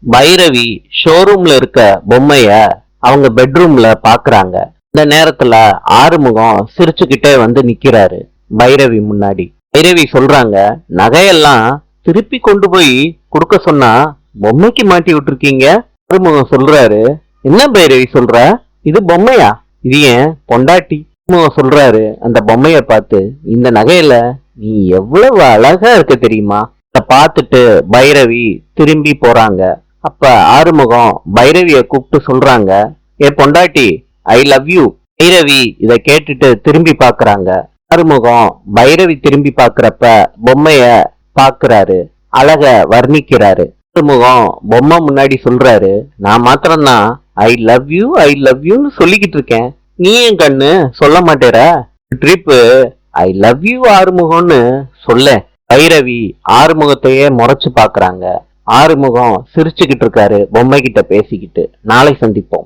பைரவி ஷோரூம்ல இருக்க பொம்மைய அவங்க பெட்ரூம்ல பாக்குறாங்க. இந்த நேரத்துல ஆறுமுகம் சிரிச்சுக்கிட்டே வந்து நிக்கிறாரு பைரவி முன்னாடி. பைரவி சொல்றாங்க, நகையெல்லாம் திருப்பி கொண்டு போய் கொடுக்க சொன்னா பொம்மைக்கு மாட்டி விட்டுருக்கீங்க. ஆறுமுகம் சொல்றாரு, என்ன பைரவி சொல்ற, இது பொம்மையா, இது ஏன் பொண்டாட்டி. ஆறுமுகம் சொல்றாரு அந்த பொம்மைய பார்த்து, இந்த நகையில நீ எவ்வளவு அழகா இருக்க தெரியுமா. இத பார்த்துட்டு பைரவி திரும்பி போறாங்க. அப்ப ஆறுமுகம் பைரவிய கூப்பிட்டு சொல்றாங்க, ஏ பொண்டாட்டி, ஐ லவ் யூ. பைரவி இத கேட்டுட்டு திரும்பி பாக்குறாங்க. ஆறுமுகம் பைரவி திரும்பி பாக்குறப்ப பொம்மைய பாக்குறாரு, அழக வர்ணிக்கிறாரு. ஆறுமுகம் பொம்மை முன்னாடி சொல்றாரு, நான் மாத்திரம்தான் ஐ லவ் யூன்னு சொல்லிக்கிட்டு இருக்கேன், நீ ஏன் கண்ணு சொல்ல மாட்டேற. ட்ரிப்பு ஐ லவ் யூ ஆறுமுகம்னு சொல்ல. பைரவி ஆறுமுகத்தையே முறைச்சு பாக்குறாங்க. ஆறுமுகம் சிரிச்சுக்கிட்டு இருக்காரு பொம்மை கிட்ட பேசிக்கிட்டு. நாளை சந்திப்போம்.